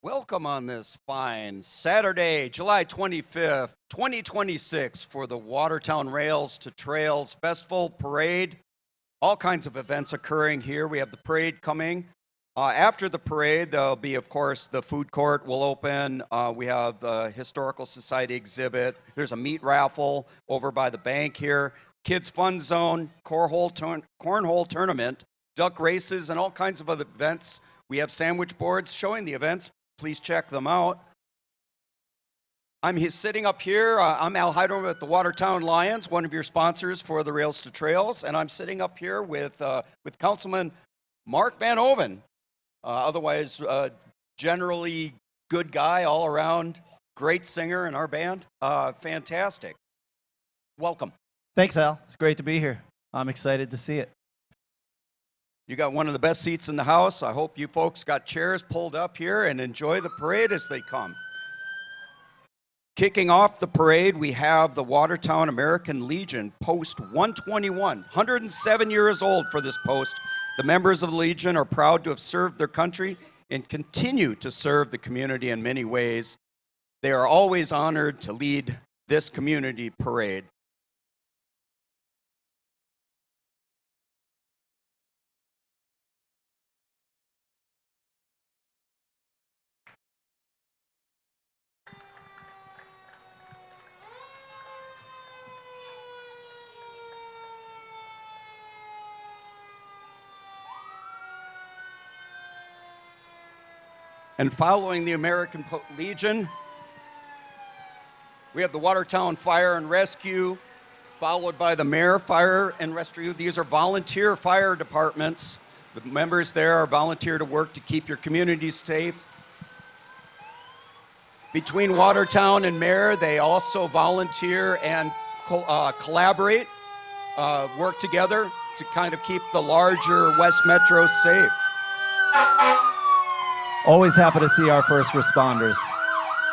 Welcome on this fine Saturday, July 25th, 2026 for the Watertown Rails to Trails Festival Parade. All kinds of events occurring here. We have the parade coming. After the parade, there'll be, of course, the food court will open. We have the Historical Society exhibit. There's a meat raffle over by the bank here. Kids Fun Zone, cornhole tournament, duck races, and all kinds of other events. We have sandwich boards showing the events. Please check them out. I'm sitting up here. I'm Al Heiderman with the Watertown Lions, one of your sponsors for the Rails to Trails, and I'm sitting up here with Councilman Mark Van Oven, otherwise generally good guy all around, great singer in our band. Fantastic. Welcome. Thanks, Al. It's great to be here. I'm excited to see it. You got one of the best seats in the house. I hope you folks got chairs pulled up here and enjoy the parade as they come. Kicking off the parade, we have the Watertown American Legion, Post 121, 107 years old for this post. The members of the Legion are proud to have served their country and continue to serve the community in many ways. They are always honored to lead this community parade. And following the American Legion, we have the Watertown Fire and Rescue, followed by the Mayor Fire and Rescue. These are volunteer fire departments. The members there are volunteer to work to keep your communities safe. Between Watertown and Mayor, they also volunteer and collaborate, work together to kind of keep the larger West Metro safe. Always happy to see our first responders.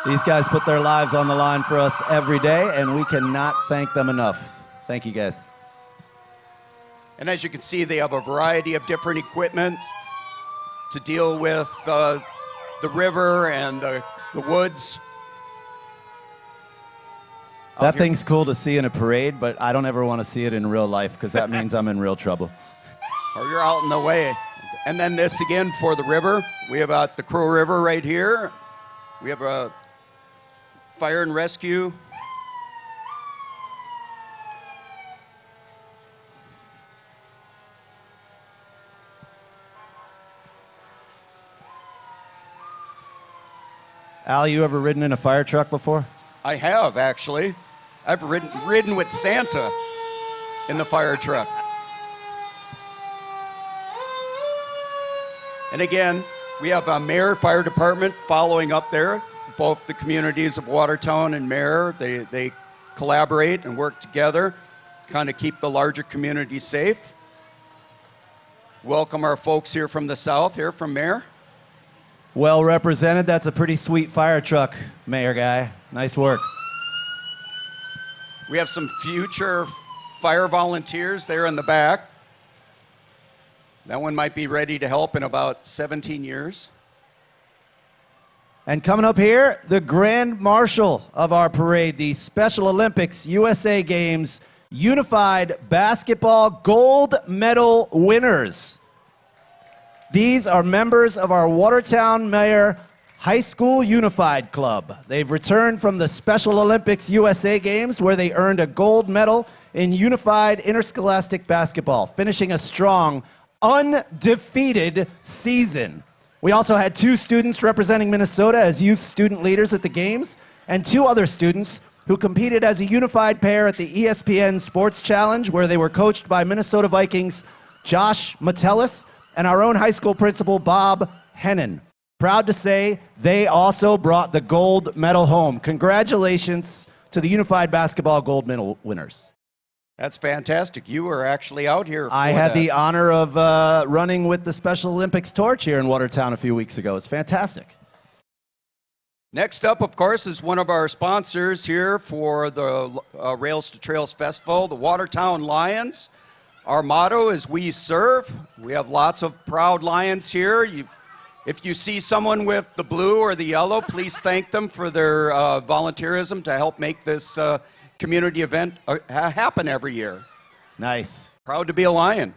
These guys put their lives on the line for us every day, and we cannot thank them enough. Thank you, guys. And as you can see, they have a variety of different equipment to deal with the river and the woods. That thing's cool to see in a parade, but I don't ever want to see it in real life because that means I'm in real trouble. Or you're out in the way. And then this again for the river. We have the Crow River right here. We have a fire and rescue. Al, you ever ridden in a fire truck before? I have, actually. I've ridden with Santa in the fire truck. And again, we have a Mayor Fire Department following up there. Both the communities of Watertown and Mayor, they collaborate and work together, kind of keep the larger community safe. Welcome our folks here from the south, here from Mayor. Well represented. That's a pretty sweet fire truck, Mayor guy. Nice work. We have some future fire volunteers there in the back. That one might be ready to help in about 17 years. And coming up here, the Grand Marshal of our parade, the Special Olympics USA Games Unified Basketball Gold Medal winners. These are members of our Watertown Mayor High School Unified Club. They've returned from the Special Olympics USA Games where they earned a gold medal in unified interscholastic basketball, finishing a strong undefeated season. We also had 2 students representing Minnesota as youth student leaders at the games, and 2 other students who competed as a unified pair at the ESPN Sports Challenge, where they were coached by Minnesota Vikings Josh Metellus and our own high school principal, Bob Hennon. Proud to say they also brought the gold medal home. Congratulations to the unified basketball gold medal winners. That's fantastic. You were actually out here for I had that. the honor of running with the Special Olympics torch here in Watertown a few weeks ago. It's fantastic. Next up, of course, is one of our sponsors here for the Rails to Trails Festival, the Watertown Lions. Our motto is "We Serve." We have lots of proud Lions here. If you see someone with the blue or the yellow, please thank them for their volunteerism to help make this community event happen every year. Nice. Proud to be a Lion.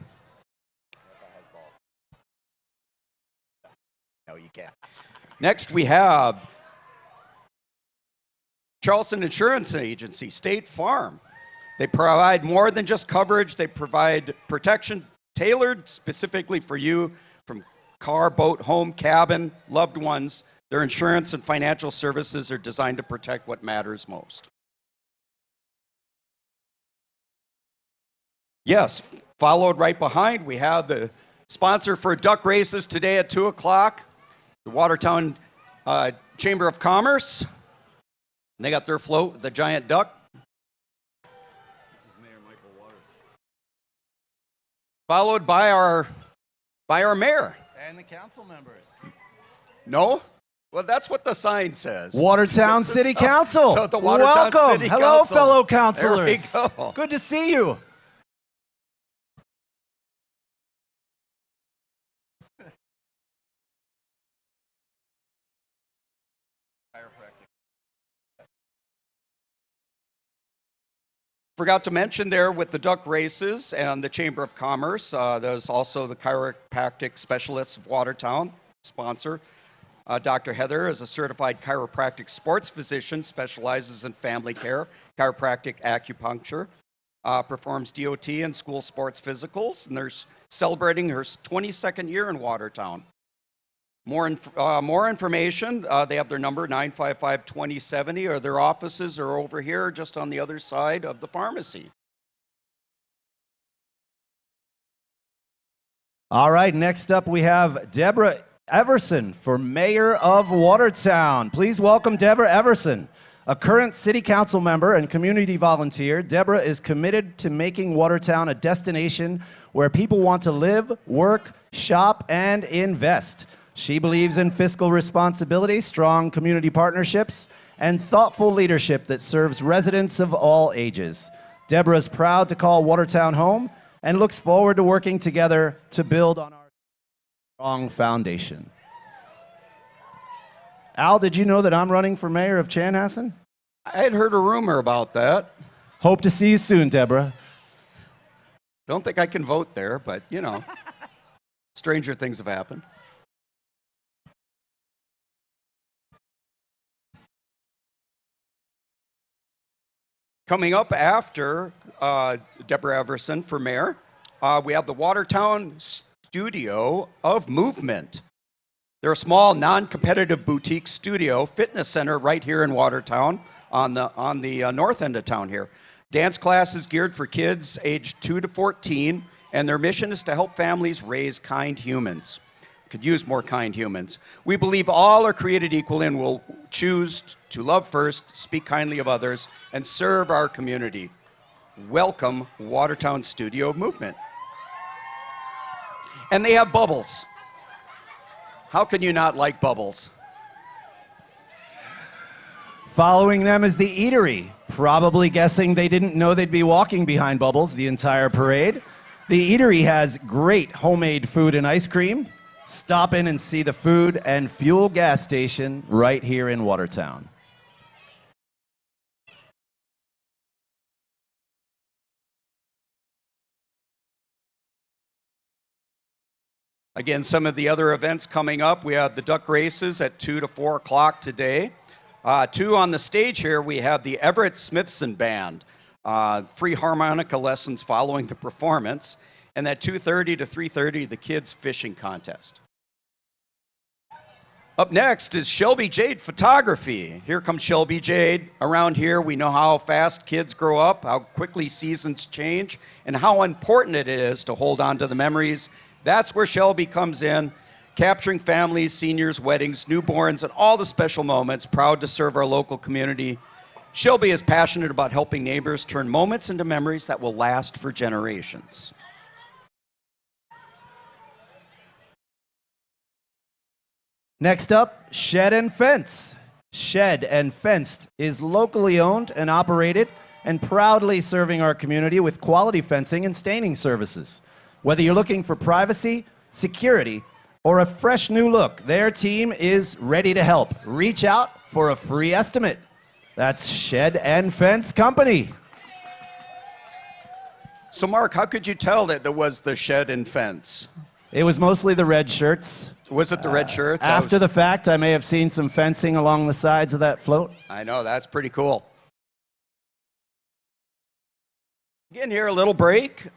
No, you can't. Next, we have Charleston Insurance Agency, State Farm. They provide more than just coverage. They provide protection tailored specifically for you from car, boat, home, cabin, loved ones. Their insurance and financial services are designed to protect what matters most. Yes, followed right behind, we have the sponsor for duck races today at 2 o'clock, the Watertown Chamber of Commerce. And they got their float, the giant duck. Followed by our mayor. And the council members. No? Well, that's what the sign says. Watertown City Council. So the Watertown Welcome. City Hello, Council. fellow councilors. There we go. Good to see you. Forgot to mention there with the duck races and the Chamber of Commerce, there's also the chiropractic specialists of Watertown, sponsor. Dr. Heather is a certified chiropractic sports physician, specializes in family care, chiropractic acupuncture, performs DOT and school sports physicals, and they're celebrating her 22nd year in Watertown. More information, they have their number, 955-2070, or their offices are over here just on the other side of the pharmacy. All right, next up we have Deborah Everson for Mayor of Watertown. Please welcome Deborah Everson. A current city council member and community volunteer, Deborah is committed to making Watertown a destination where people want to live, work, shop, and invest. She believes in fiscal responsibility, strong community partnerships, and thoughtful leadership that serves residents of all ages. Deborah is proud to call Watertown home and looks forward to working together to build on our strong foundation. Al, did you know that I'm running for mayor of Chanhassen? I had heard a rumor about that. Hope to see you soon, Deborah. Don't think I can vote there, but you know, stranger things have happened. Coming up after Deborah Everson for mayor, we have the Watertown Studio of Movement. They're a small, non-competitive boutique studio fitness center right here in Watertown on the north end of town here. Dance classes geared for kids aged 2 to 14, and their mission is to help families raise kind humans. Could use more kind humans. We believe all are created equal and will choose to love first, speak kindly of others, and serve our community. Welcome, Watertown Studio of Movement. And they have bubbles. How can you not like bubbles? Following them is the eatery, probably guessing they didn't know they'd be walking behind bubbles the entire parade. The eatery has great homemade food and ice cream. Stop in and see the food and fuel gas station right here in Watertown. Again, some of the other events coming up. We have the duck races at 2 to 4 o'clock today. 2 on the stage here, we have the Everett Smithson Band. Free harmonica lessons following the performance. And at 2:30 to 3:30, the kids fishing contest. Up next is Shelby Jade Photography. Here comes Shelby Jade. Around here, we know how fast kids grow up, how quickly seasons change, and how important it is to hold on to the memories. That's where Shelby comes in, capturing families, seniors, weddings, newborns, and all the special moments. Proud to serve our local community. Shelby is passionate about helping neighbors turn moments into memories that will last for generations. Next up, Shed and Fence. Shed and Fenced is locally owned and operated and proudly serving our community with quality fencing and staining services. Whether you're looking for privacy, security, or a fresh new look, their team is ready to help. Reach out for a free estimate. That's Shed and Fence Company. So, Mark, how could you tell that it was the Shed and Fence? It was mostly the red shirts. Was it the red shirts? After the fact, I may have seen some fencing along the sides of that float. I know, that's pretty cool. Again, here a little break.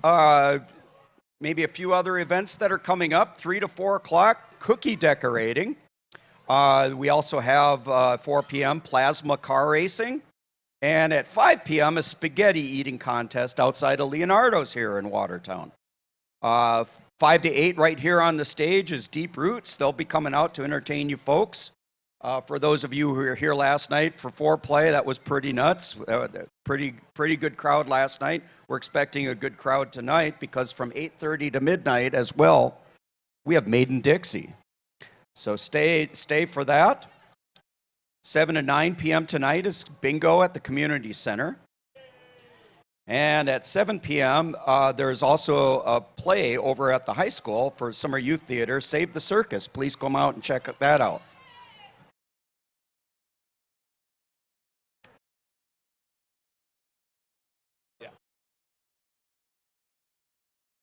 Maybe a few other events that are coming up. 3 to 4 o'clock, cookie decorating. We also have 4 p.m. plasma car racing. And at 5 p.m., a spaghetti eating contest outside of Leonardo's here in Watertown. 5 to 8 right here on the stage is Deep Roots. They'll be coming out to entertain you folks. For those of you who were here last night for foreplay, that was pretty nuts. Pretty good crowd last night. We're expecting a good crowd tonight because from 8:30 to midnight as well, we have Maiden Dixie. So stay for that. 7 to 9 p.m. tonight is bingo at the community center. And at 7 p.m., there's also a play over at the high school for summer youth theater, Save the Circus. Please come out and check that out.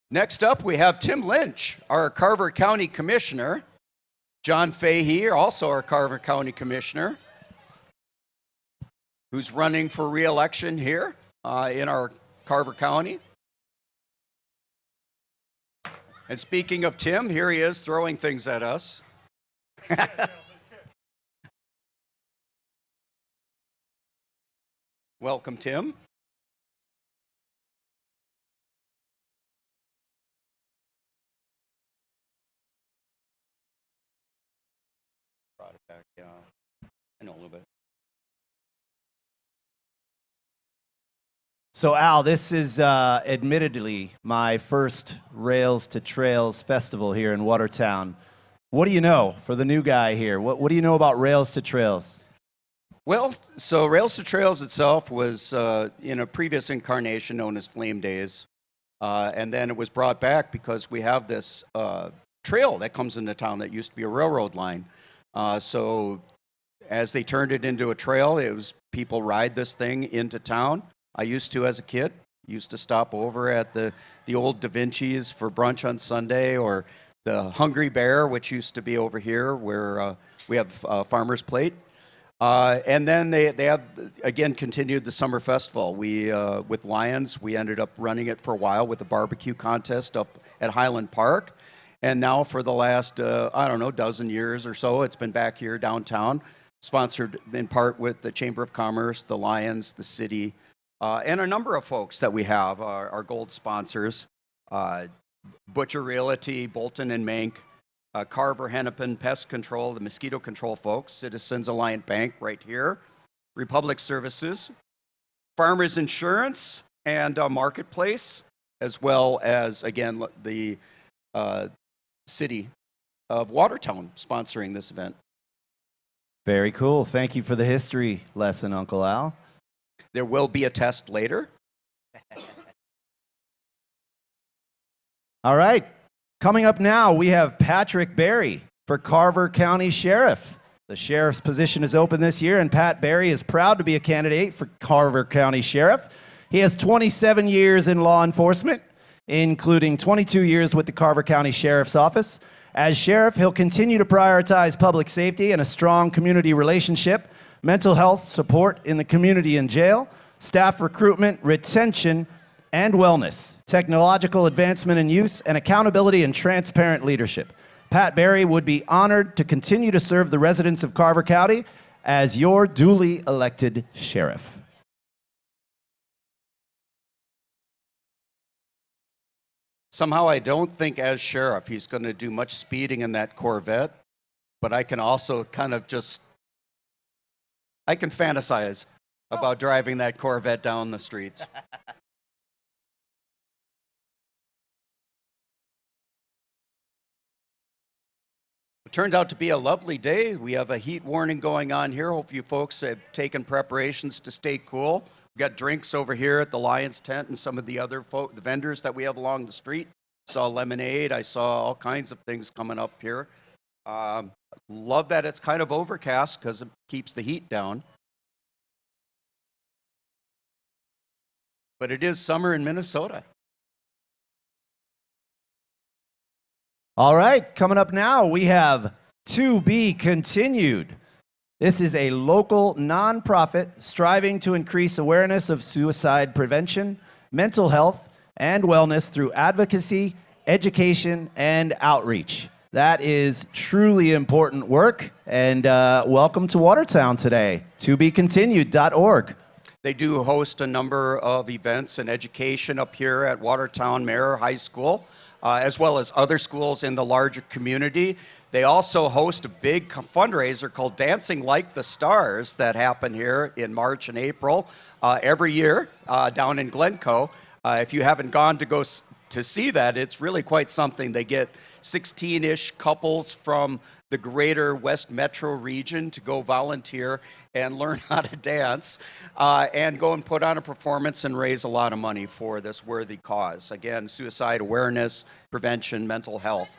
Next up, we have Tim Lynch, our Carver County Commissioner. John Fahey, also our Carver County Commissioner, who's running for re-election here in our Carver County. And speaking of Tim, here he is throwing things at us. Welcome, Tim. Brought it back, yeah. I know a little bit. So, Al, this is admittedly my first Rails to Trails festival here in Watertown. What do you know for the new guy here? What do you know about Rails to Trails? Well, so Rails to Trails itself was in a previous incarnation known as Flame Days. And then it was brought back because we have this trail that comes into town that used to be a railroad line. So as they turned it into a trail, it was people ride this thing into town. I used to as a kid. Used to stop over at the old Da Vinci's for brunch on Sunday, or the Hungry Bear, which used to be over here where we have Farmer's Plate. And then they have, again, continued the summer festival. We, with Lions, we ended up running it for a while with a barbecue contest up at Highland Park. And now for the last, dozen years or so, it's been back here downtown, sponsored in part with the Chamber of Commerce, the Lions, the city, and a number of folks that we have, our gold sponsors, Butcher Realty, Bolton and Mink, Carver, Hennepin, Pest Control, the Mosquito Control folks, Citizens Alliant Bank right here, Republic Services, Farmers Insurance, and Marketplace, as well as, again, the city of Watertown sponsoring this event. Very cool. Thank you for the history lesson, Uncle Al. There will be a test later. All right. Coming up now, we have Patrick Berry for Carver County Sheriff. The sheriff's position is open this year, and Pat Berry is proud to be a candidate for Carver County Sheriff. He has 27 years in law enforcement, including 22 years with the Carver County Sheriff's Office. As sheriff, he'll continue to prioritize public safety and a strong community relationship, mental health support in the community and jail, staff recruitment, retention, and wellness, technological advancement and use, and accountability and transparent leadership. Pat Berry would be honored to continue to serve the residents of Carver County as your duly elected sheriff. Somehow I don't think as sheriff he's going to do much speeding in that Corvette, but I can also kind of I can fantasize about driving that Corvette down the streets. It turned out to be a lovely day. We have a heat warning going on here. Hope you folks have taken preparations to stay cool. We've got drinks over here at the Lions tent and some of the other the vendors that we have along the street Saw lemonade. I saw all kinds of things coming up here. Love that it's kind of overcast because it keeps the heat down. But it is summer in Minnesota. All right, coming up now, we have To Be Continued. This is a local nonprofit striving to increase awareness of suicide prevention, mental health, and wellness through advocacy, education, and outreach. That is truly important work, and welcome to Watertown today, tobecontinued.org. They do host a number of events and education up here at Watertown Mayer High School, as well as other schools in the larger community. They also host a big fundraiser called Dancing Like the Stars that happen here in March and April every year down in Glencoe. If you haven't gone to see that, it's really quite something. They get 16-ish couples from the greater West Metro region to go volunteer and learn how to dance and go and put on a performance and raise a lot of money for this worthy cause. Again, suicide awareness, prevention, mental health.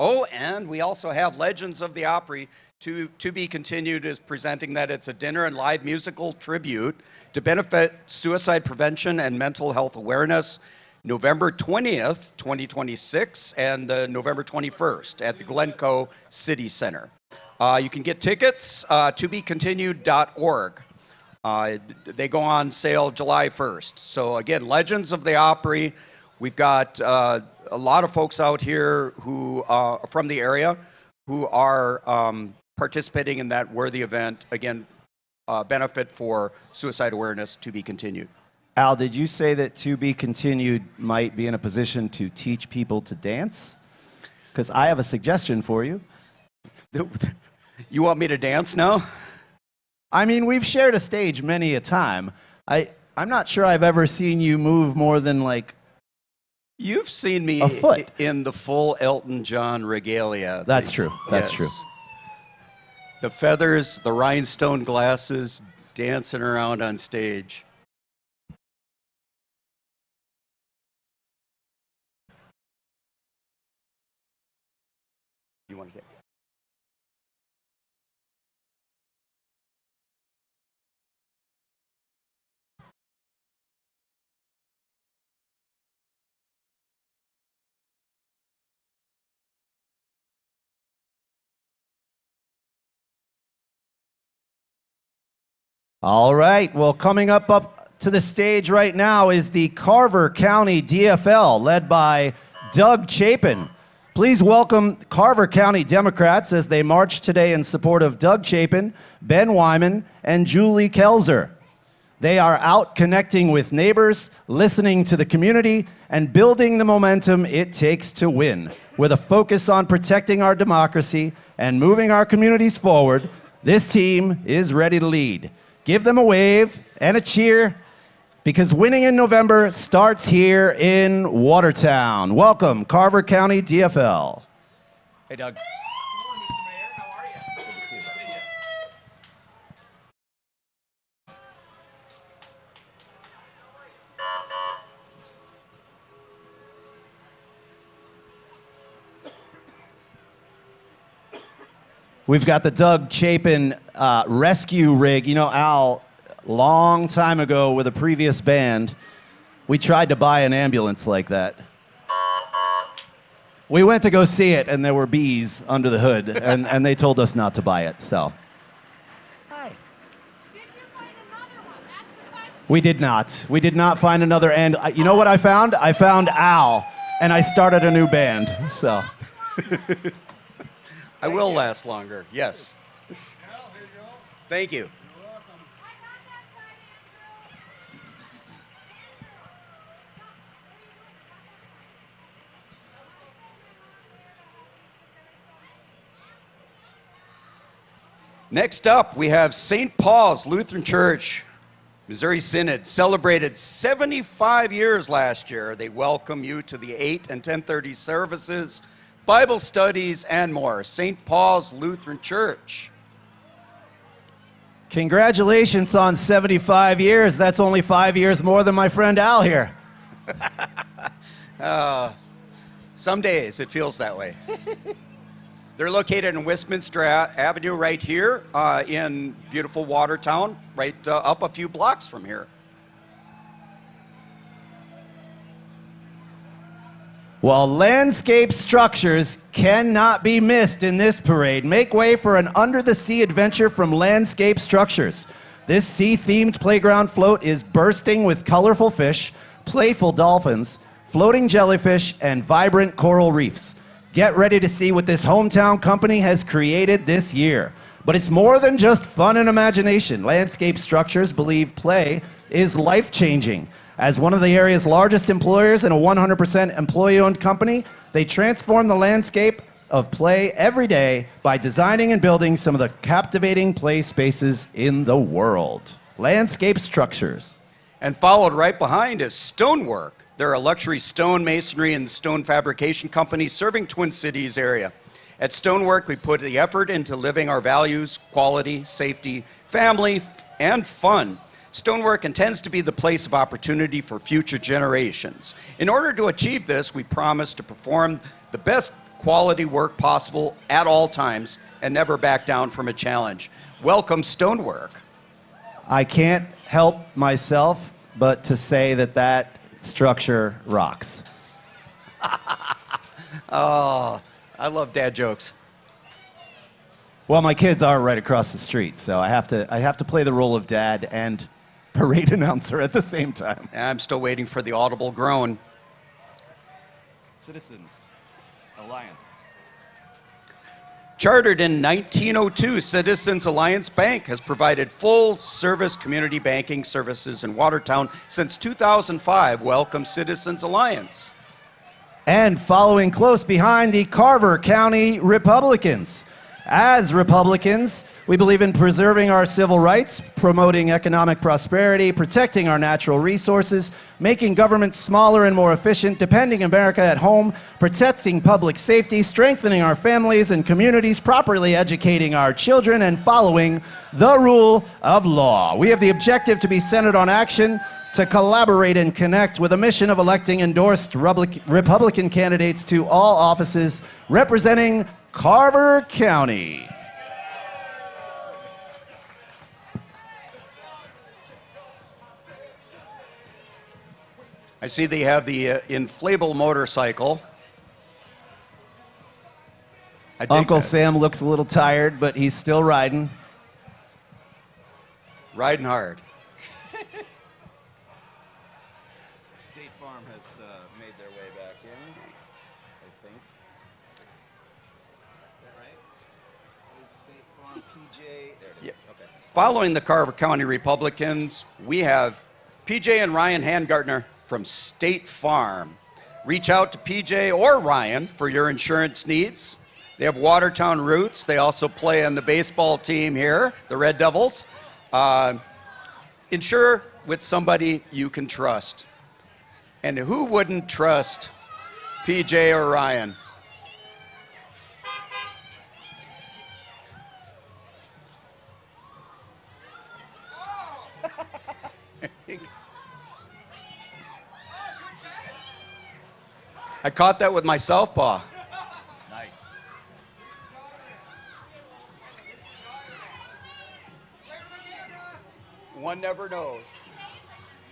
Oh, and we also have Legends of the Opry. To Be Continued is presenting that. It's a dinner and live musical tribute to benefit suicide prevention and mental health awareness, November 20th, 2026, and November 21st at the Glencoe City Center. You can get tickets, tobecontinued.org. They go on sale July 1st. So again, Legends of the Opry. We've got a lot of folks out here who from the area who are participating in that worthy event. Again, benefit for suicide awareness. To Be Continued. Al, did you say that To Be Continued might be in a position to teach people to dance? Because I have a suggestion for you. You want me to dance now? I mean, we've shared a stage many a time. I'm not sure I've ever seen you move more than like You've seen me a foot in the full Elton John regalia. That's true. That's true. The feathers, the rhinestone glasses, dancing around on stage. You want to get? All right. Well, coming up to the stage right now is the Carver County DFL, led by Doug Chapin. Please welcome Carver County Democrats as they march today in support of Doug Chapin, Ben Wyman, and Julie Kelzer. They are out connecting with neighbors, listening to the community, and building the momentum it takes to win. With a focus on protecting our democracy and moving our communities forward, this team is ready to lead. Give them a wave and a cheer, because winning in November starts here in Watertown. Welcome, Carver County DFL. Hey, Doug. Good morning, Mr. Mayor. How are you? Good to see you. We've got the Doug Chapin rescue rig. You know, Al, long time ago with a previous band, we tried to buy an ambulance like that. We went to go see it, and there were bees under the hood, and they told us not to buy it, so. Hi. Did you find another one? That's the question. We did not. We did not find another, and you know what I found? I found Al, and I started a new band, so. I will last longer. Yes. Thank you. Next up, we have St. Paul's Lutheran Church, Missouri Synod, celebrated 75 years last year. They welcome you to the 8 and 10:30 services, Bible studies, and more. St. Paul's Lutheran Church. Congratulations on 75 years. That's only 5 years more than my friend Al here. Some days it feels that way. They're located in Westminster Avenue right here in beautiful Watertown, right up a few blocks from here. While landscape structures cannot be missed in this parade, make way for an under-the-sea adventure from Landscape Structures. This sea-themed playground float is bursting with colorful fish, playful dolphins, floating jellyfish, and vibrant coral reefs. Get ready to see what this hometown company has created this year. But it's more than just fun and imagination. Landscape Structures believe play is life-changing. As one of the area's largest employers and a 100% employee-owned company, they transform the landscape of play every day by designing and building some of the captivating play spaces in the world. Landscape Structures. And followed right behind is Stonework. They're a luxury stone masonry and stone fabrication company serving Twin Cities area. At Stonework, we put the effort into living our values, quality, safety, family, and fun. Stonework intends to be the place of opportunity for future generations. In order to achieve this, we promise to perform the best quality work possible at all times and never back down from a challenge. Welcome, Stonework. I can't help myself but to say that that structure rocks. Oh, I love dad jokes. Well, my kids are right across the street, so I have to play the role of dad and parade announcer at the same time. I'm still waiting for the audible groan. Citizens Alliance. Chartered in 1902, Citizens Alliance Bank has provided full-service community banking services in Watertown since 2005. Welcome, Citizens Alliance. And following close behind, the Carver County Republicans. As Republicans, we believe in preserving our civil rights, promoting economic prosperity, protecting our natural resources, making government smaller and more efficient, defending America at home, protecting public safety, strengthening our families and communities, properly educating our children, and following the rule of law. We have the objective to be centered on action, to collaborate and connect with a mission of electing endorsed Republican candidates to all offices representing Carver County. I see they have the inflatable motorcycle. I dig Uncle that. Sam looks a little tired, but he's still riding. Riding hard. State Farm has made their way back in, I think. Is that right? Is State Farm PJ? There it is. Yeah. Okay. Following the Carver County Republicans, we have PJ and Ryan Handgartner from State Farm. Reach out to PJ or Ryan for your insurance needs. They have Watertown roots. They also play on the baseball team here, the Red Devils. Insure with somebody you can trust. And who wouldn't trust PJ or Ryan? I caught that with my southpaw. Nice. One never knows.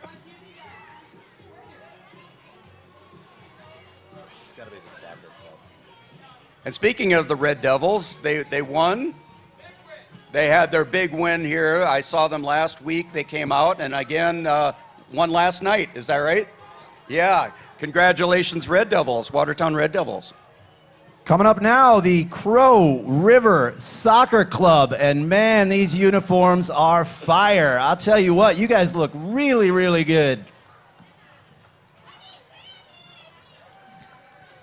It's got to be the soccer club. And speaking of the Red Devils, they won. They had their big win here. I saw them last week. They came out and again won last night. Is that right? Yeah. Congratulations, Red Devils, Watertown Red Devils. Coming up now, the Crow River Soccer Club. And man, these uniforms are fire. I'll tell you what, you guys look really, really good.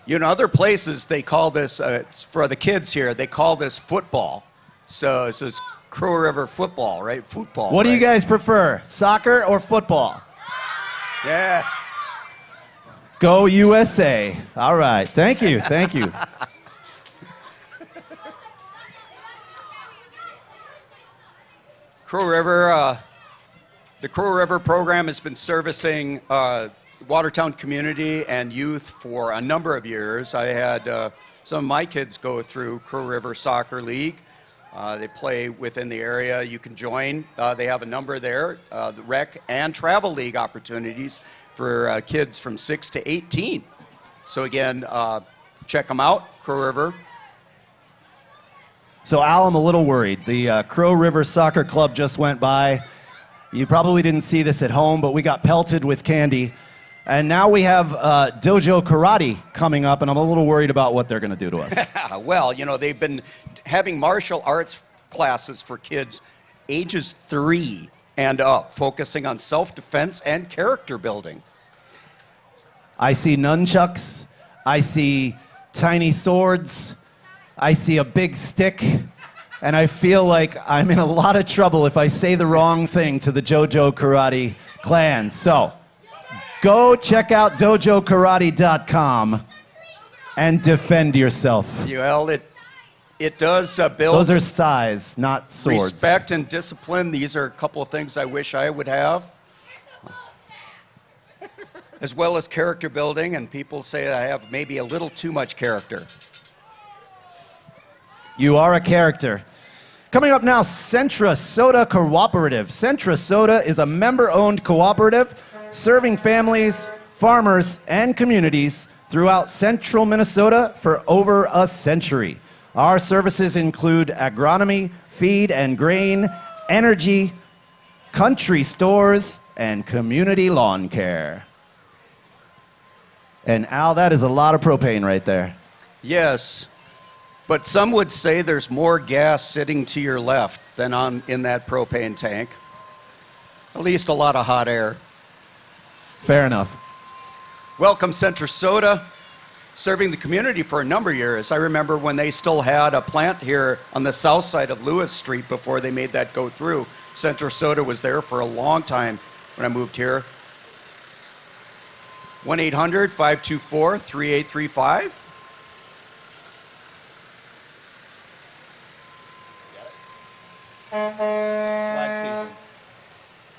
You know, other places they call this, it's for the kids here, they call this football. So it's Crow River football, right? Football. What do you right? guys prefer, soccer or football? Yeah. Go USA. All right, thank you, thank you. Crow River, the Crow River program has been servicing Watertown community and youth for a number of years. I had some of my kids go through Crow River Soccer League. They play within the area. You can join. They have a number there, the rec and travel league opportunities for kids from 6 to 18. So again, check them out, Crow River. So Al, I'm a little worried. The Crow River Soccer Club just went by. You probably didn't see this at home, but we got pelted with candy. And now we have Dojo Karate coming up, and I'm a little worried about what they're going to do to us. Well, you know, they've been having martial arts classes for kids ages 3 and up, focusing on self-defense and character building. I see nunchucks. I see tiny swords. I see a big stick. And I feel like I'm in a lot of trouble if I say the wrong thing to the Dojo Karate clan. So go check out dojokarate.com and defend yourself. Well, it does build Those are sais, not swords. respect and discipline. These are a couple of things I wish I would have. As well as character building, and people say I have maybe a little too much character. You are a character. Coming up now, Centra Soda Cooperative. Centra Soda is a member-owned cooperative serving families, farmers, and communities throughout central Minnesota for over a century. Our services include agronomy, feed and grain, energy, country stores, and community lawn care. And Al, that is a lot of propane right there. Yes, but some would say there's more gas sitting to your left than in that propane tank. At least a lot of hot air. Fair enough. Welcome, Centra Soda, serving the community for a number of years. I remember when they still had a plant here on the south side of Lewis Street before they made that go through. Centra Soda was there for a long time when I moved here. 1-800-524-3835.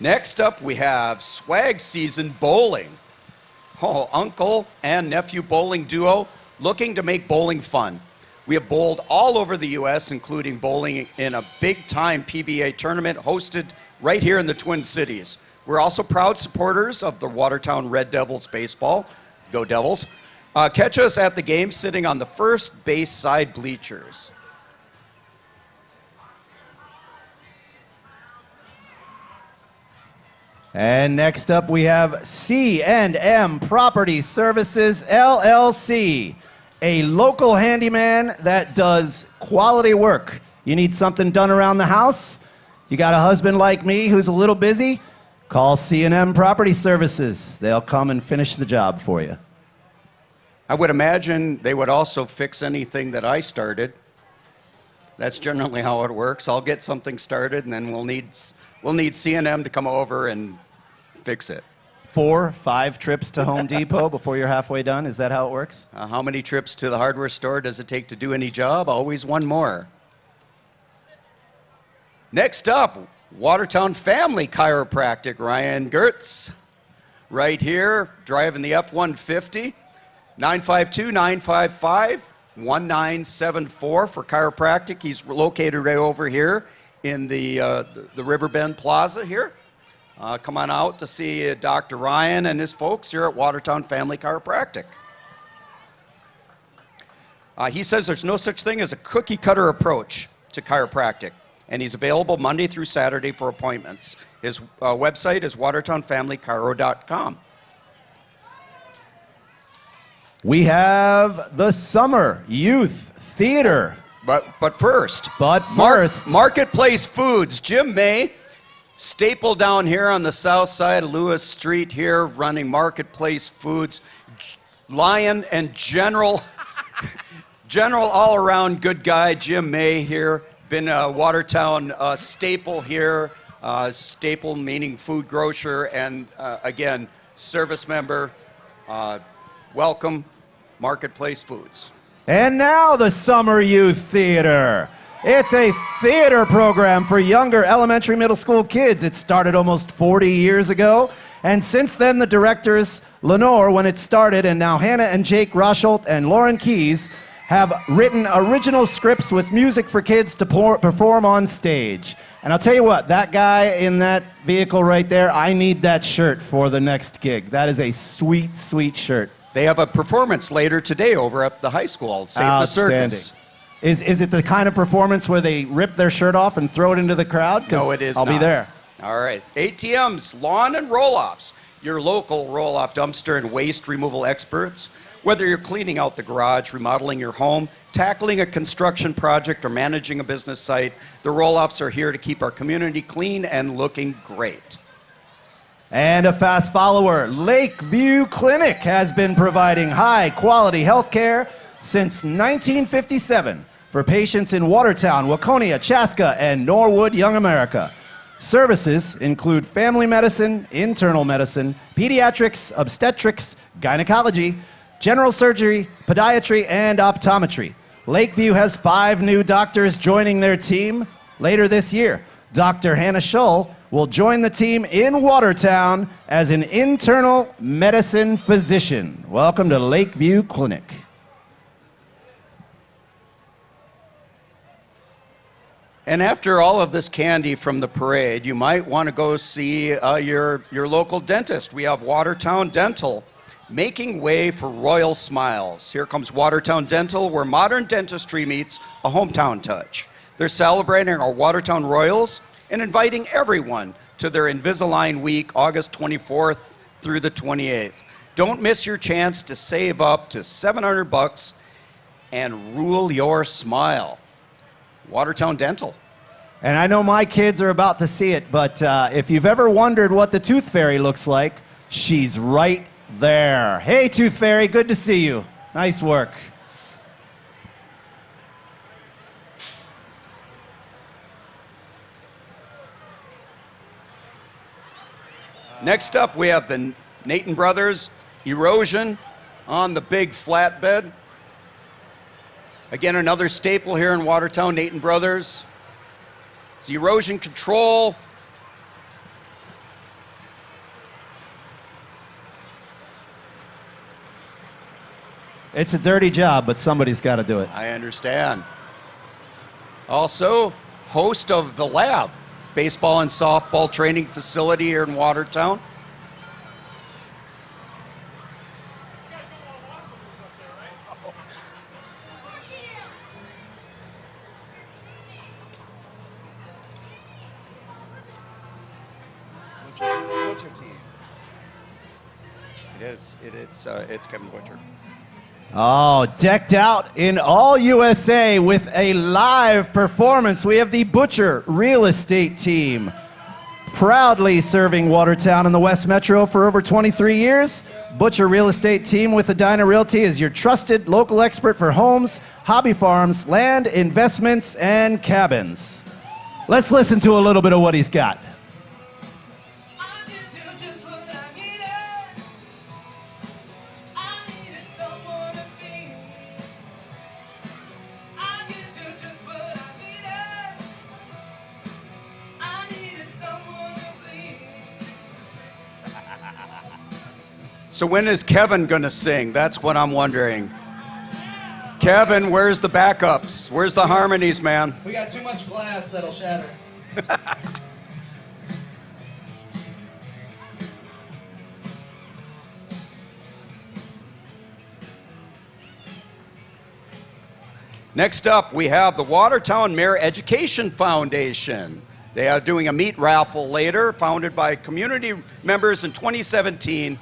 Next up, we have Swag Season Bowling. Oh, uncle and nephew bowling duo looking to make bowling fun. We have bowled all over the U.S., including bowling in a big-time PBA tournament hosted right here in the Twin Cities. We're also proud supporters of the Watertown Red Devils baseball. Go Devils. Catch us at the game sitting on the first base side bleachers. And next up, we have C&M Property Services, LLC, a local handyman that does quality work. You need something done around the house? You got a husband like me who's a little busy? Call C&M Property Services. They'll come and finish the job for you. I would imagine they would also fix anything that I started. That's generally how it works. I'll get something started, and then we'll need C&M to come over and fix it. 4, 5 trips to Home Depot before you're halfway done? Is that how it works? How many trips to the hardware store does it take to do any job? Always one more. Next up, Watertown Family Chiropractic, Ryan Gertz. Right here, driving the F-150, 952-955-1974 for chiropractic. He's located right over here in the Riverbend Plaza here. Come on out to see Dr. Ryan and his folks here at Watertown Family Chiropractic. He says there's no such thing as a cookie cutter approach to chiropractic, and he's available Monday through Saturday for appointments. His website is watertownfamilychiro.com. We have the Summer Youth Theater. But first, Marketplace Foods, Jim May, staple down here on the south side of Lewis Street here, running Marketplace Foods. Lion and General all-around good guy, Jim May here. Been a Watertown staple here, staple meaning food grocer, and again, service member. Welcome, Marketplace Foods. And now the Summer Youth Theater. It's a theater program for younger elementary, middle school kids. It started almost 40 years ago, and since then the directors Lenore when it started, and now Hannah and Jake Rosholt and Lauren Keys have written original scripts with music for kids to perform on stage. And I'll tell you what, that guy in that vehicle right there, I need that shirt for the next gig. That is a sweet, sweet shirt. They have a performance later today over at the high school, Save the Circus. Is it the kind of performance where they rip their shirt off and throw it into the crowd? 'Cause No, it is I'll not. be there. All right. ATMs, lawn and roll-offs. Your local roll-off dumpster and waste removal experts. Whether you're cleaning out the garage, remodeling your home, tackling a construction project, or managing a business site, the roll-offs are here to keep our community clean and looking great. And a fast follower, Lakeview Clinic has been providing high-quality health care since 1957 for patients in Watertown, Waconia, Chaska, and Norwood, Young America. Services include family medicine, internal medicine, pediatrics, obstetrics, gynecology, general surgery, podiatry, and optometry. Lakeview has 5 new doctors joining their team later this year. Dr. Hannah Schull will join the team in Watertown as an internal medicine physician. Welcome to Lakeview Clinic. And after all of this candy from the parade, you might want to go see your local dentist. We have Watertown Dental, making way for royal smiles. Here comes Watertown Dental, where modern dentistry meets a hometown touch. They're celebrating our Watertown Royals and inviting everyone to their Invisalign Week, August 24th through the 28th. Don't miss your chance to save up to $700 and rule your smile. Watertown Dental. And I know my kids are about to see it, but if you've ever wondered what the Tooth Fairy looks like, she's right there. Hey, Tooth Fairy, good to see you. Nice work. Next up, we have the Nathan Brothers Erosion on the big flatbed. Again, another staple here in Watertown, Nathan Brothers. It's erosion control. It's a dirty job, but somebody's got to do it. I understand. Also, host of The Lab, baseball and softball training facility here in Watertown. What's your team? It's Kevin Butcher. Oh, decked out in all USA with a live performance. We have the Butcher Real Estate Team, proudly serving Watertown and the West Metro for over 23 years. Butcher Real Estate Team with Edina Realty is your trusted local expert for homes, hobby farms, land, investments, and cabins. Let's listen to a little bit of what he's got. So when is Kevin going to sing? That's what I'm wondering. Kevin, where's the backups? Where's the harmonies, man? We got too much glass that'll shatter. Next up, we have the Watertown Mayor Education Foundation. They are doing a meat raffle later, founded by community members in 2017.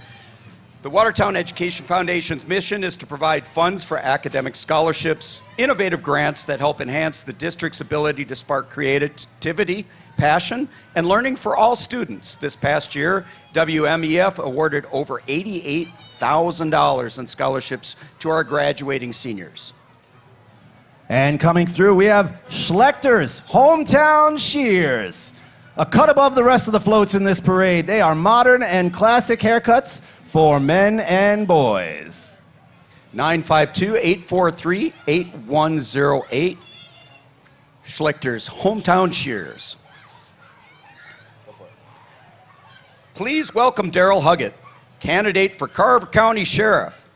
The Watertown Education Foundation's mission is to provide funds for academic scholarships, innovative grants that help enhance the district's ability to spark creativity, passion, and learning for all students. This past year, WMEF awarded over $88,000 in scholarships to our graduating seniors. And coming through, we have Schlecter's Hometown Shears. A cut above the rest of the floats in this parade. They are modern and classic haircuts for men and boys. 952-843-8108. Schlichter's Hometown Shears. Please welcome Daryl Huggett, candidate for Carver County Sheriff.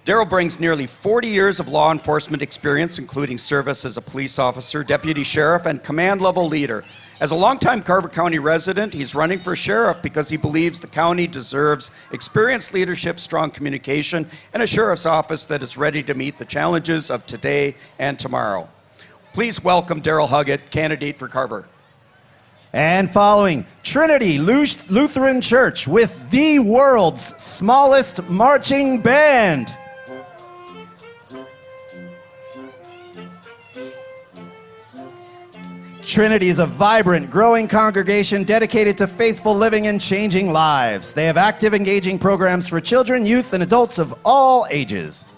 Daryl brings nearly 40 years of law enforcement experience, including service as a police officer, deputy sheriff, and command-level leader. As a longtime Carver County resident, he's running for sheriff because he believes the county deserves experienced leadership, strong communication, and a sheriff's office that is ready to meet the challenges of today and tomorrow. Please welcome Daryl Huggett, candidate for Carver. And following, Trinity Lutheran Church with the world's smallest marching band. Trinity is a vibrant, growing congregation dedicated to faithful living and changing lives. They have active, engaging programs for children, youth, and adults of all ages.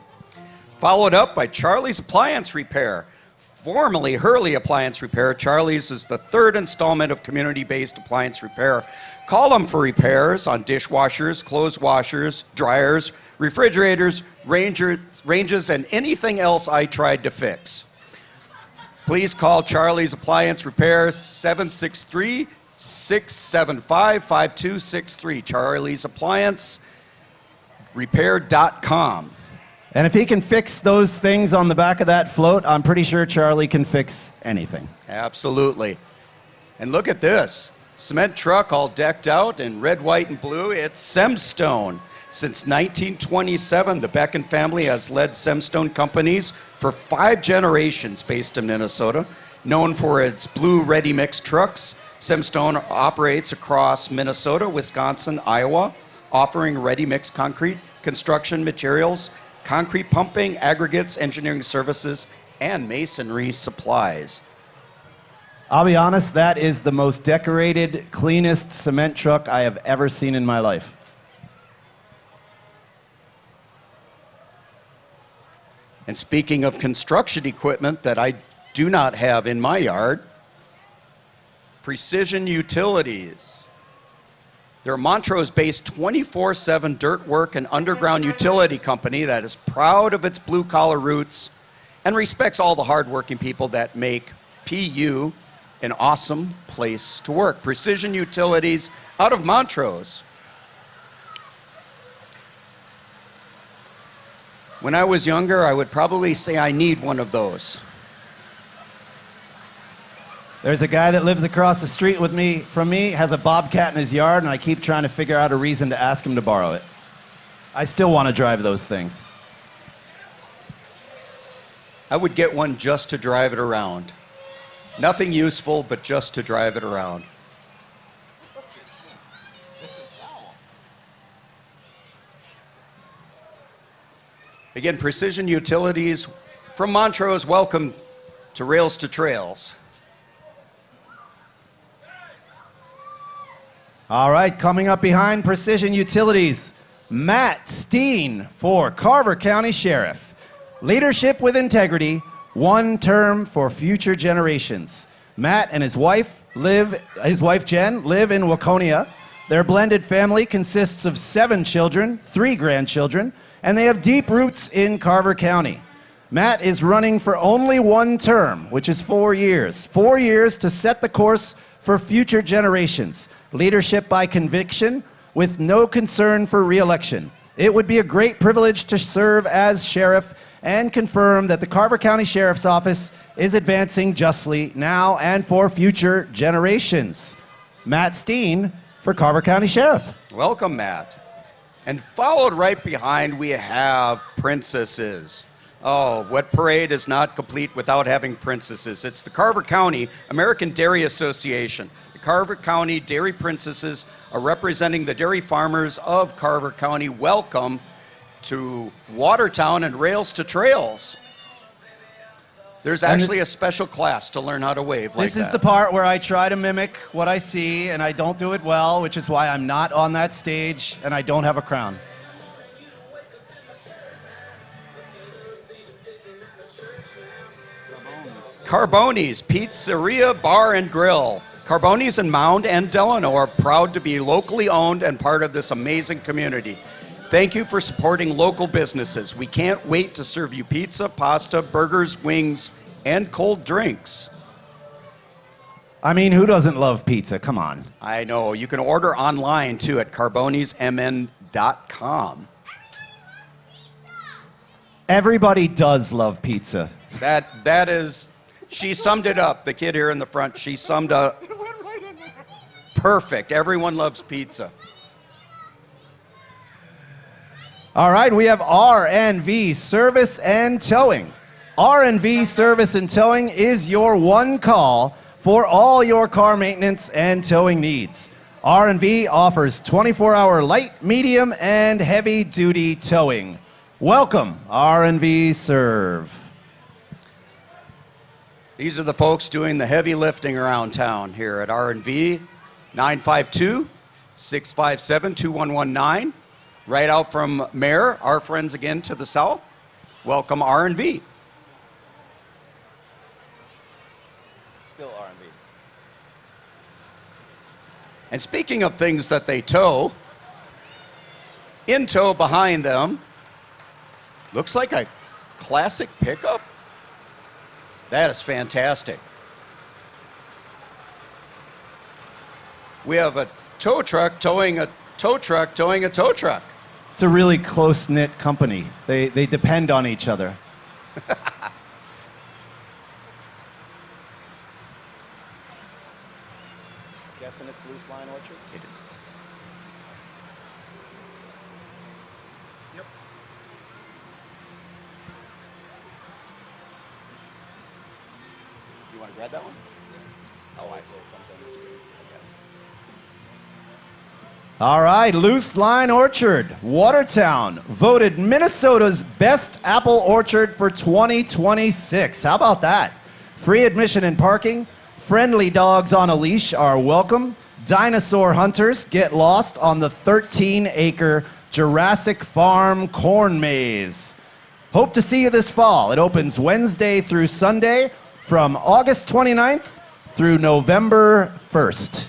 Followed up by Charlie's Appliance Repair. Formerly Hurley Appliance Repair, Charlie's is the third installment of community-based appliance repair. Call them for repairs on dishwashers, clothes washers, dryers, refrigerators, ranges, and anything else I tried to fix. Please call Charlie's Appliance Repair 763-675-5263. Charlie's Appliance Repair.com. And if he can fix those things on the back of that float, I'm pretty sure Charlie can fix anything. Absolutely. And look at this. Cement truck all decked out in red, white, and blue. It's Semstone. Since 1927, the Becken family has led Semstone companies for 5 generations based in Minnesota. Known for its blue ready-mix trucks, Semstone operates across Minnesota, Wisconsin, Iowa, offering ready-mix concrete, construction materials, concrete pumping, aggregates, engineering services, and masonry supplies. I'll be honest, that is the most decorated, cleanest cement truck I have ever seen in my life. And speaking of construction equipment that I do not have in my yard, Precision Utilities. They're a Montrose-based 24/7 dirt work and underground utility company that is proud of its blue-collar roots and respects all the hardworking people that make PU an awesome place to work. Precision Utilities out of Montrose. When I was younger, I would probably say I need one of those. There's a guy that lives across the street from me, has a bobcat in his yard, and I keep trying to figure out a reason to ask him to borrow it. I still want to drive those things. I would get one just to drive it around. Nothing useful, but just to drive it around. Again, Precision Utilities from Montrose, welcome to Rails to Trails. All right, coming up behind Precision Utilities, Matt Steen for Carver County Sheriff. Leadership with integrity, one term for future generations. Matt and his wife Jen live in Waconia. Their blended family consists of 7 children, 3 grandchildren, and they have deep roots in Carver County. Matt is running for only one term, which is 4 years. 4 years to set the course for future generations. Leadership by conviction with no concern for re-election. It would be a great privilege to serve as sheriff and confirm that the Carver County Sheriff's Office is advancing justly now and for future generations. Matt Steen for Carver County Sheriff. Welcome, Matt. And followed right behind, we have princesses. Oh, what parade is not complete without having princesses? It's the Carver County American Dairy Association. The Carver County Dairy Princesses are representing the dairy farmers of Carver County. Welcome to Watertown and Rails to Trails. There's actually a special class to learn how to wave like that. This is the part where I try to mimic what I see, and I don't do it well, which is why I'm not on that stage, and I don't have a crown. Carboni's Pizzeria, Bar, and Grill. Carboni's in Mound and Delano are proud to be locally owned and part of this amazing community. Thank you for supporting local businesses. We can't wait to serve you pizza, pasta, burgers, wings, and cold drinks. I mean, who doesn't love pizza? Come on. I know. You can order online, too, at carbonismn.com. Relive.com. Everybody does love pizza. That is, she summed it up. The kid here in the front, she summed up. Perfect. Everyone loves pizza. All right, we have R&V Service and Towing. R&V Service and Towing is your one call for all your car maintenance and towing needs. R&V offers 24-hour light, medium, and heavy-duty towing. Welcome, R&V Serve. These are the folks doing the heavy lifting around town here at R&V. 952-657-2119. Right out from Mayor, our friends again to the south. Welcome R&V. Still R&V. And speaking of things that they tow, in tow behind them, looks like a classic pickup. That is fantastic. We have a tow truck towing a tow truck towing a tow truck. It's a really close-knit company. They depend on each other. Guessing it's Loose Line Orchard? It is. Yep. You want to grab that one? Oh, I see. All right, Loose Line Orchard, Watertown, voted Minnesota's best apple orchard for 2026. How about that? Free admission and parking, friendly dogs on a leash are welcome. Dinosaur hunters get lost on the 13-acre Jurassic Farm corn maze. Hope to see you this fall. It opens Wednesday through Sunday from August 29th through November 1st.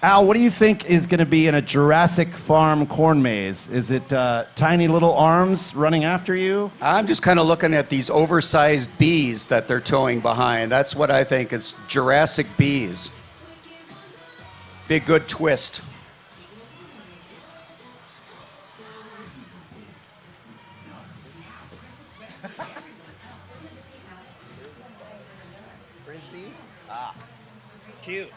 Al, what do you think is going to be in a Jurassic Farm corn maze? Is it tiny little arms running after you? I'm just kind of looking at these oversized bees that they're towing behind. That's what I think is Jurassic bees. Big good twist. Frisbee? Ah, cute.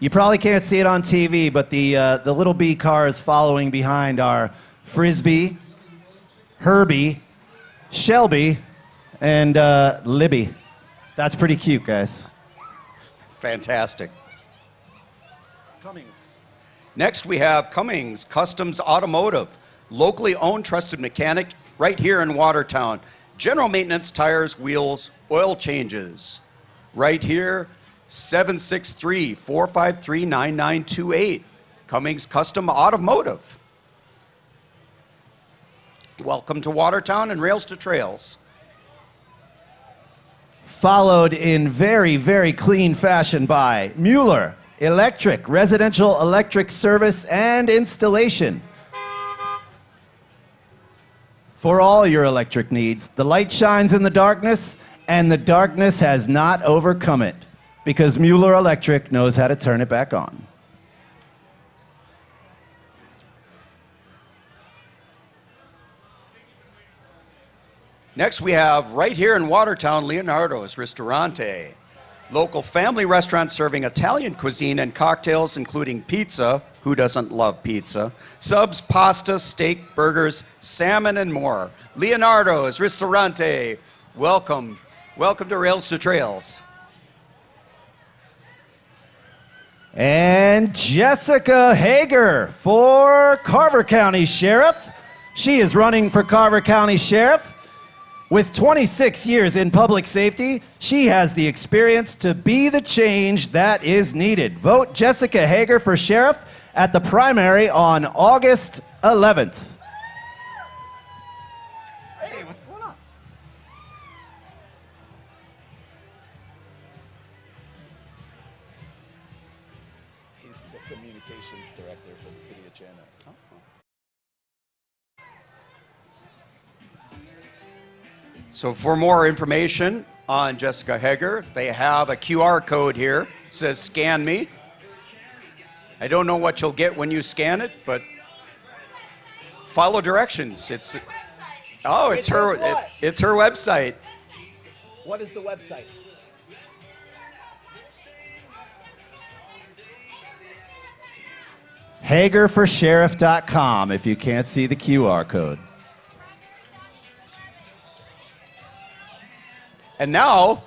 You probably can't see it on TV, but the little bee cars following behind are Frisbee, Herbie, Shelby, and Libby. That's pretty cute, guys. Fantastic. Cummings. Next, we have Cummings Customs Automotive, locally owned, trusted mechanic right here in Watertown. General maintenance, tires, wheels, oil changes. Right here, 763-453-9928. Cummings Custom Automotive. Welcome to Watertown and Rails to Trails. Followed in very, very clean fashion by Mueller Electric, residential electric service and installation. For all your electric needs, the light shines in the darkness, and the darkness has not overcome it, because Mueller Electric knows how to turn it back on. Next, we have right here in Watertown, Leonardo's Ristorante. Local family restaurant serving Italian cuisine and cocktails, including pizza. Who doesn't love pizza? Subs, pasta, steak, burgers, salmon, and more. Leonardo's Ristorante. Welcome. Welcome to Rails to Trails. And Jessica Hager for Carver County Sheriff. She is running for Carver County Sheriff. With 26 years in public safety, she has the experience to be the change that is needed. Vote Jessica Hager for sheriff at the primary on August 11th. Hey, what's going on? He's the communications director for the city of Chandler. So for more information on Jessica Hager, they have a QR code here. It says scan me. I don't know what you'll get when you scan it, but follow directions. It's her what? it's her website. What is the website? HagerForSheriff.com if you can't see the QR code. And now,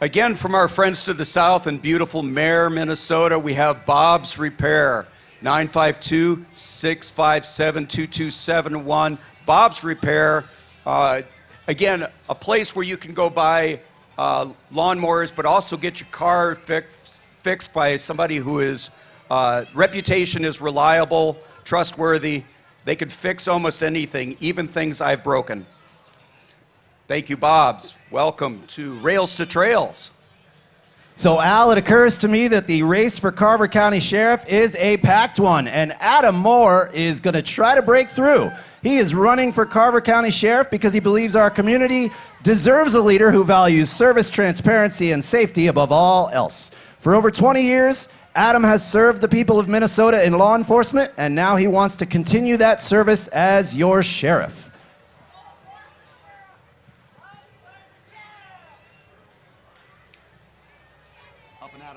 again from our friends to the south in beautiful Mare, Minnesota, we have Bob's Repair, 952-657-2271. Bob's Repair, again, a place where you can go buy lawnmowers, but also get your car fixed by somebody who is reputation is reliable, trustworthy. They can fix almost anything, even things I've broken. Thank you, Bob's. Welcome to Rails to Trails. So, Al, it occurs to me that the race for Carver County Sheriff is a packed one, and Adam Moore is going to try to break through. He is running for Carver County Sheriff because he believes our community deserves a leader who values service, transparency, and safety above all else. For over 20 years, Adam has served the people of Minnesota in law enforcement, and now he wants to continue that service as your sheriff.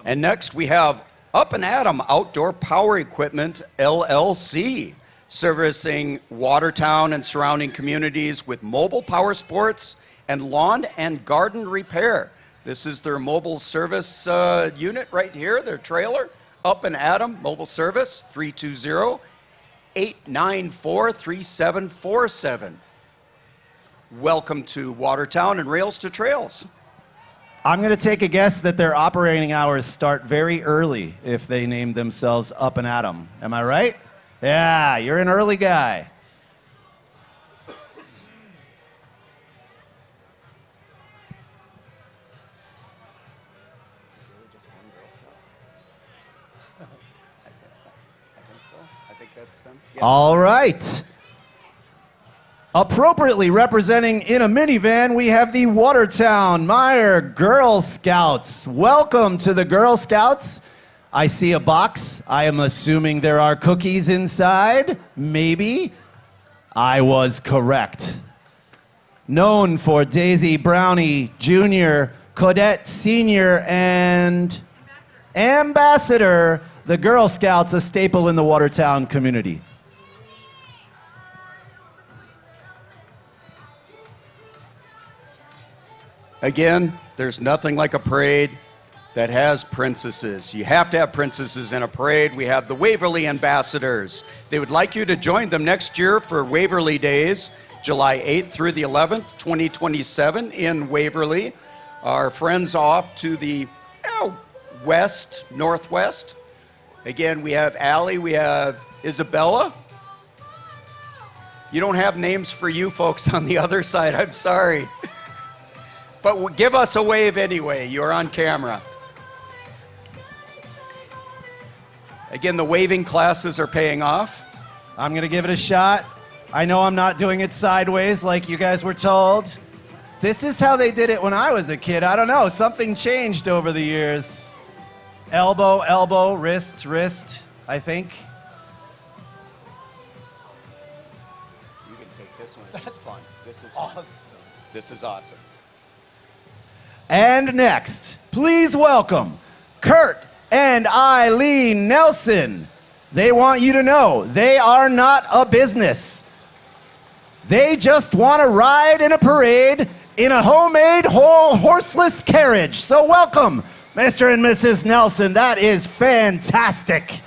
And next we have Up and Adam Outdoor Power Equipment, LLC, servicing Watertown and surrounding communities with mobile power sports and lawn and garden repair. This is their mobile service unit right here, their trailer. Up and Adam Mobile Service, 320-894-3747. Welcome to Watertown and Rails to Trails. I'm going to take a guess that their operating hours start very early if they name themselves Up and Adam. Am I right? Yeah, you're an early guy. All right. Appropriately representing in a minivan, we have the Watertown Meyer Girl Scouts. Welcome to the Girl Scouts. I see a box. I am assuming there are cookies inside. Maybe. I was correct. Known for Daisy Brownie Jr., Cadet Senior, and Ambassador, the Girl Scouts, a staple in the Watertown community. Again, there's nothing like a parade that has princesses. You have to have princesses in a parade. We have the Waverly Ambassadors. They would like you to join them next year for Waverly Days, July 8th through the 11th, 2027 in Waverly. Our friends off to the northwest. Again, we have Allie, we have Isabella. You don't have names for you folks on the other side, I'm sorry. But give us a wave anyway. You're on camera. Again, the waving classes are paying off. I'm going to give it a shot. I know I'm not doing it sideways like you guys were told. This is how they did it when I was a kid. I don't know. Something changed over the years. Elbow, elbow, wrist, wrist, I think. You can take this one. This is fun. This is awesome. This is awesome. And next, please welcome Kurt and Eileen Nelson. They want you to know they are not a business. They just want to ride in a parade in a homemade horseless carriage. So welcome, Mr. and Mrs. Nelson. That is fantastic.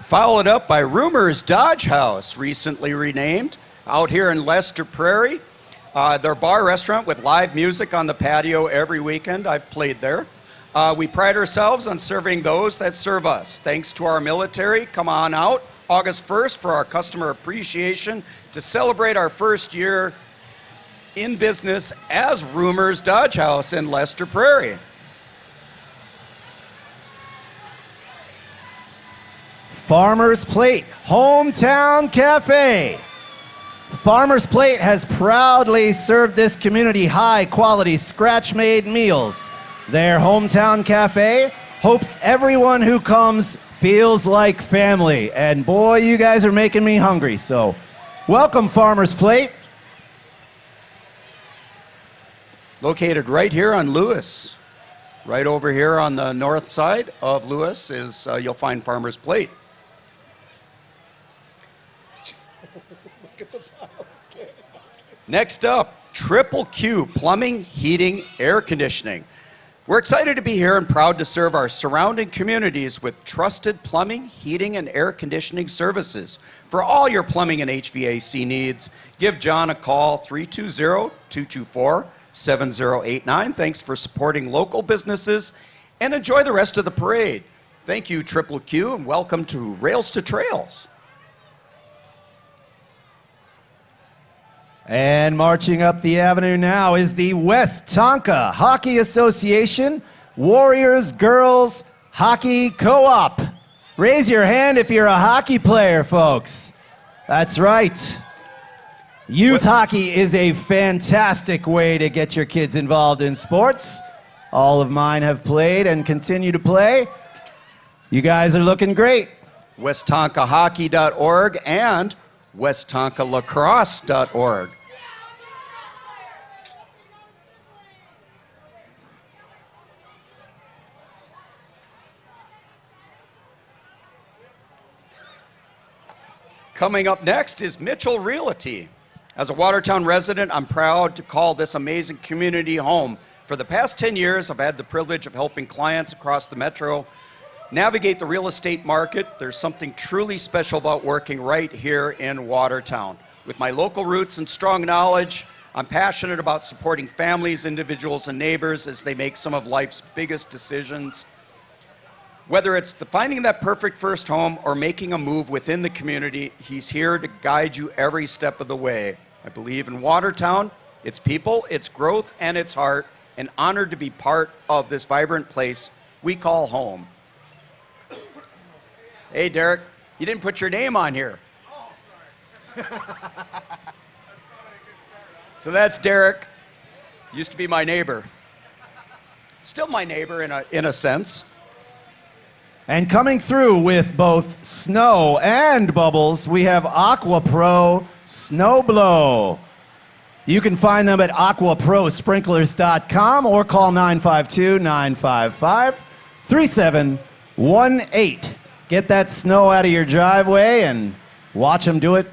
Followed up by Rumors Dodge House, recently renamed, out here in Lester Prairie. Their bar restaurant with live music on the patio every weekend. I've played there. We pride ourselves on serving those that serve us. Thanks to our military, come on out August 1st for our customer appreciation to celebrate our first year in business as Rumors Dodge House in Lester Prairie. Farmer's Plate Hometown Cafe. Farmer's Plate has proudly served this community high-quality, scratch-made meals. Their Hometown Cafe, hopes everyone who comes feels like family. And boy, you guys are making me hungry. So welcome, Farmer's Plate. Located right here on Lewis. Right over here on the north side of Lewis is you'll find Farmer's Plate. Next up, Triple Q Plumbing, Heating, Air Conditioning. We're excited to be here and proud to serve our surrounding communities with trusted plumbing, heating, and air conditioning services. For all your plumbing and HVAC needs, give John a call, 320-224-7089. Thanks for supporting local businesses, and enjoy the rest of the parade. Thank you, Triple Q, and welcome to Rails to Trails. And marching up the avenue now is the West Tonka Hockey Association Warriors Girls Hockey Co-op. Raise your hand if you're a hockey player, folks. That's right. Youth hockey is a fantastic way to get your kids involved in sports. All of mine have played and continue to play. You guys are looking great. WestTonkaHockey.org and WestTonkaLacrosse.org. Coming up next is Mitchell Realty. As a Watertown resident, I'm proud to call this amazing community home. For the past 10 years, I've had the privilege of helping clients across the metro navigate the real estate market. There's something truly special about working right here in Watertown. With my local roots and strong knowledge, I'm passionate about supporting families, individuals, and neighbors as they make some of life's biggest decisions. Whether it's finding that perfect first home or making a move within the community, he's here to guide you every step of the way. I believe in Watertown, its people, its growth, and its heart, and honored to be part of this vibrant place we call home. Hey, Derek, you didn't put your name on here. Oh, sorry. So that's Derek. Used to be my neighbor. Still my neighbor in a sense. And coming through with both snow and bubbles, we have Aqua Pro Snow Blow. You can find them at aquaprosprinklers.com or call 952-955-3718. Get that snow out of your driveway and watch them do it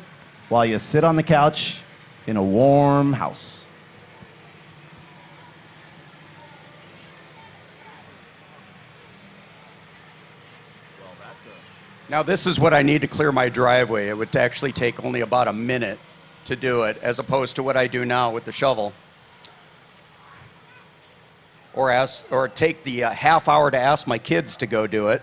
while you sit on the couch in a warm house. Now this is what I need to clear my driveway. It would actually take only about a minute to do it, as opposed to what I do now with the shovel. Or take the half hour to ask my kids to go do it.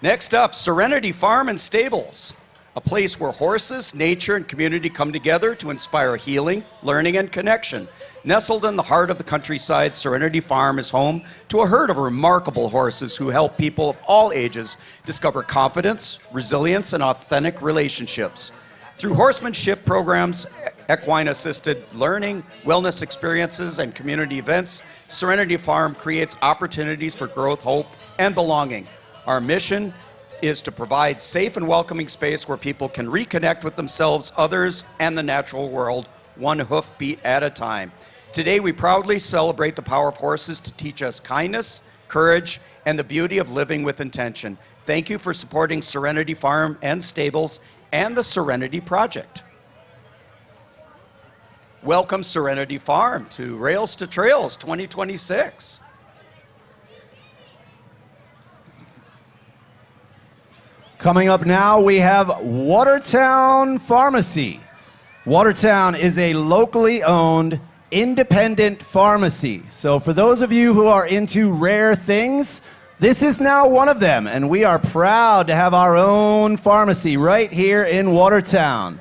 Next up, Serenity Farm and Stables, a place where horses, nature, and community come together to inspire healing, learning, and connection. Nestled in the heart of the countryside, Serenity Farm is home to a herd of remarkable horses who help people of all ages discover confidence, resilience, and authentic relationships. Through horsemanship programs, equine-assisted learning, wellness experiences, and community events, Serenity Farm creates opportunities for growth, hope, and belonging. Our mission is to provide safe and welcoming space where people can reconnect with themselves, others, and the natural world, one hoofbeat at a time. Today, we proudly celebrate the power of horses to teach us kindness, courage, and the beauty of living with intention. Thank you for supporting Serenity Farm and Stables and the Serenity Project. Welcome, Serenity Farm, to Rails to Trails 2026. Coming up now, we have Watertown Pharmacy. Watertown is a locally owned, independent pharmacy. So for those of you who are into rare things, this is now one of them, and we are proud to have our own pharmacy right here in Watertown.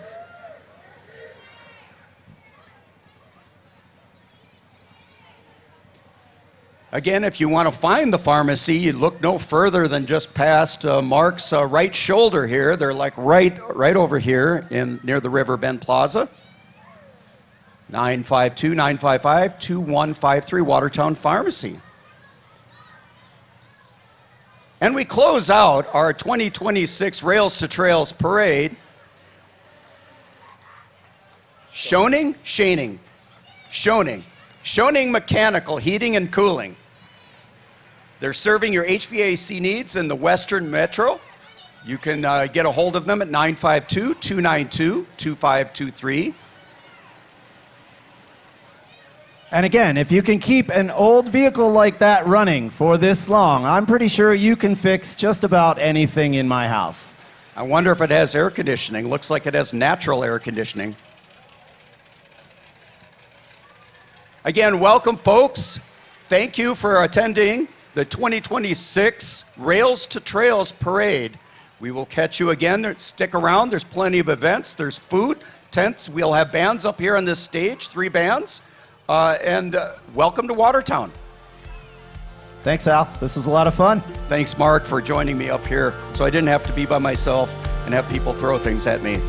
Again, if you want to find the pharmacy, you look no further than just past Mark's right shoulder here. They're like right over here near the River Bend Plaza. 952-955-2153, Watertown Pharmacy. And we close out our 2026 Rails to Trails Parade. Schoening Mechanical Heating and Cooling. They're serving your HVAC needs in the Western Metro. You can get a hold of them at 952-292-2523. And again, if you can keep an old vehicle like that running for this long, I'm pretty sure you can fix just about anything in my house. I wonder if it has air conditioning. Looks like it has natural air conditioning. Again, welcome, folks. Thank you for attending the 2026 Rails to Trails Parade. We will catch you again. Stick around. There's plenty of events. There's food, tents. We'll have bands up here on this stage, 3 bands. And welcome to Watertown. Thanks, Al. This was a lot of fun. Thanks, Mark, for joining me up here so I didn't have to be by myself and have people throw things at me.